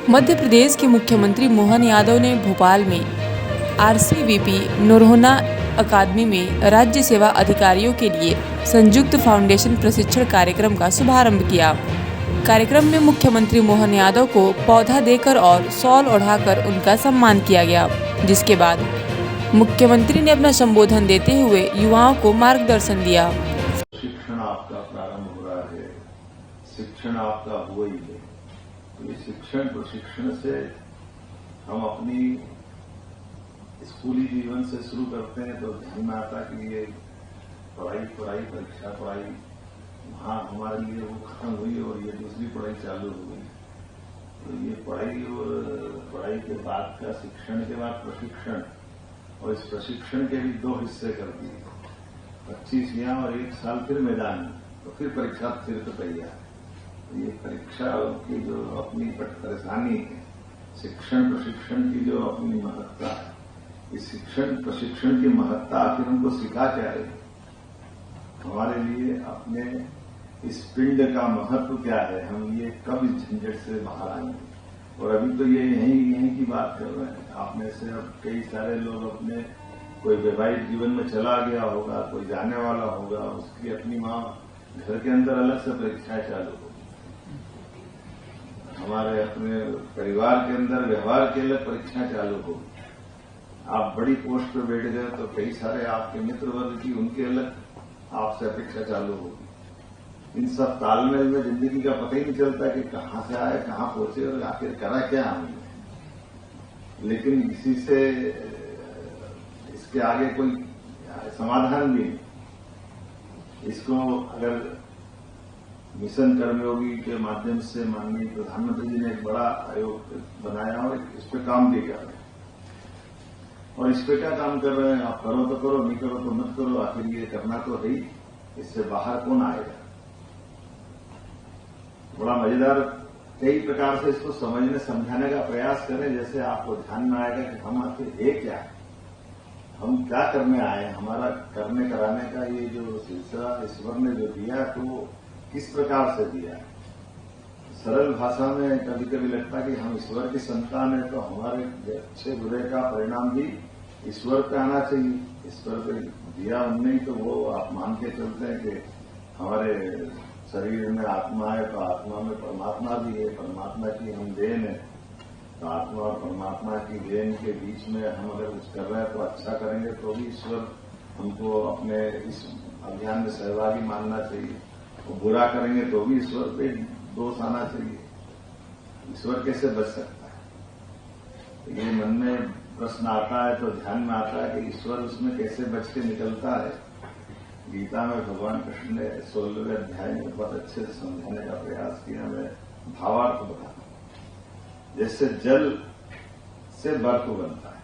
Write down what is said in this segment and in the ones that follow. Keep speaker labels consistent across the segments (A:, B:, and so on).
A: मध्य प्रदेश के मुख्यमंत्री मोहन यादव ने भोपाल में आरसीवीपी नरोन्हा अकादमी में राज्य सेवा अधिकारियों के लिए संयुक्त फाउंडेशन प्रशिक्षण कार्यक्रम का शुभारंभ किया। कार्यक्रम में मुख्यमंत्री मोहन यादव को पौधा देकर और शॉल ओढ़ाकर उनका सम्मान किया गया, जिसके बाद मुख्यमंत्री ने अपना संबोधन देते हुए युवाओं को मार्गदर्शन दिया।
B: शिक्षण आपका प्रारंभ हो रहा है, शिक्षण आपका हुआ ही है। तो ये शिक्षण प्रशिक्षण से हम अपनी स्कूली जीवन से शुरू करते हैं तो ध्यान में आता कि ये पढ़ाई परीक्षा पढ़ाई वहाँ हमारे लिए वो खत्म हुई और ये दूसरी पढ़ाई चालू हो गई। तो ये पढ़ाई और पढ़ाई के बाद का शिक्षण के बाद प्रशिक्षण, और इस प्रशिक्षण के भी दो हिस्से कर दिए, 25 यहाँ और 1 साल फिर मैदान में, तो फिर परीक्षा फिर तो तैयार। तो ये परीक्षा की जो अपनी परेशानी है, शिक्षण प्रशिक्षण की जो अपनी महत्ता है, इस शिक्षण प्रशिक्षण की महत्ता आखिर हमको सिखा क्या है, हमारे लिए अपने इस पिंड का महत्व क्या है, हम ये कब इस झंझट से बाहर आएंगे। और अभी तो ये यहीं की बात कर रहे हैं। आप में से अब कई सारे लोग अपने कोई वैवाहिक जीवन में चला गया होगा, कोई जाने वाला होगा, उसकी अपनी माँ घर के अंदर अलग से परीक्षाएं चालू होगी, हमारे अपने परिवार के अंदर व्यवहार के अलग परीक्षाएं चालू होगी। आप बड़ी पोस्ट पर बैठ गए तो कई सारे आपके मित्र वर्ग की उनके अलग आपसे अपेक्षा चालू होगी। इन सब तालमेल में जिंदगी का पता ही नहीं चलता कि कहाँ से आए, कहाँ पहुंचे और आखिर करा क्या हमने। लेकिन इसी से इसके आगे कोई समाधान भी नहीं। इसको अगर मिशन कर्मयोगी के माध्यम से माननीय प्रधानमंत्री जी ने एक बड़ा आयोग बनाया और इस पर काम भी कर रहे हैं। और इस पर क्या काम कर रहे हैं, आप करो तो करो, नहीं करो तो मत करो, आखिर ये करना तो है ही, इससे बाहर कौन आएगा। बड़ा मजेदार, कई प्रकार से इसको समझने समझाने का प्रयास करें, जैसे आपको ध्यान में आएगा कि हम आखिर है क्या है, हम क्या करने आए हैं, हमारा करने कराने का ये जो सिलसिला ईश्वर ने जो दिया तो वो किस प्रकार से दिया है। सरल भाषा में कभी कभी लगता है कि हम ईश्वर की संतान है तो हमारे अच्छे बुरे का परिणाम भी ईश्वर पे आना चाहिए। ईश्वर पे दिया हमने ही, तो वो आप मान के चलते हैं कि हमारे शरीर में आत्मा है तो आत्मा में परमात्मा भी है, परमात्मा की हम देन है, तो आत्मा और परमात्मा की देन के बीच में हम अगर कुछ कर रहे हैं तो अच्छा करेंगे तो भी ईश्वर हमको अपने इस अभियान में सहभागी मानना चाहिए, और बुरा करेंगे तो भी ईश्वर पे दोष आना चाहिए। ईश्वर कैसे बच सकता है, तो ये मन में प्रश्न आता है तो ध्यान में आता है कि ईश्वर उसमें कैसे बच के निकलता है। गीता में भगवान कृष्ण ने 16वें अध्याय में बहुत अच्छे से समझाने का प्रयास किया। मैं भावार्थ बताता हूं। जैसे जल से बर्फ बनता है,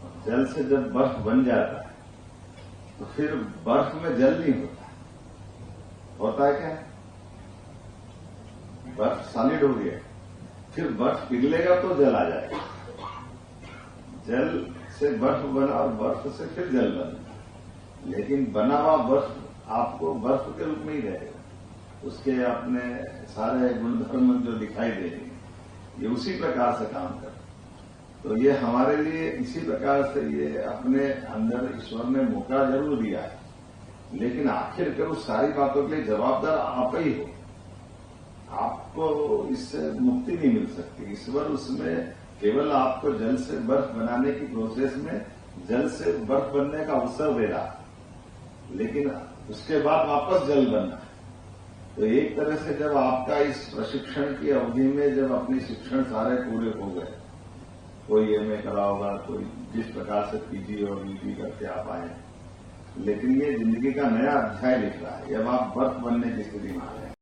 B: और जल से जब बर्फ बन जाता है तो फिर बर्फ में जल नहीं होता है क्या, बर्फ सॉलिड हो गया, फिर बर्फ पिघलेगा तो जल आ जाएगा। जल से बर्फ बना और बर्फ से फिर जल बना, लेकिन बना हुआ बर्फ आपको बर्फ के रूप में ही रहेगा, उसके अपने सारे गुणधर्म जो दिखाई देंगे ये उसी प्रकार से काम कर। तो ये हमारे लिए इसी प्रकार से ये अपने अंदर ईश्वर ने मौका जरूर दिया है, लेकिन आखिरकार उस सारी बातों के लिए जवाबदार आप ही हो। आपको इससे मुक्ति नहीं मिल सकती। ईश्वर उसमें केवल आपको जल से बर्फ बनाने की प्रोसेस में जल से बर्फ बनने का अवसर दे रहा है, लेकिन उसके बाद वापस जल बनना है। तो एक तरह से जब आपका इस प्रशिक्षण की अवधि में जब अपने शिक्षण सारे पूरे हो गए, कोई एमए करा होगा, कोई जिस प्रकार से पीजी और यूजी करके आप आए, लेकिन ये जिंदगी का नया अध्याय लिख रहा है। अब आप बर्फ बनने की स्थिति में आ रहे हैं।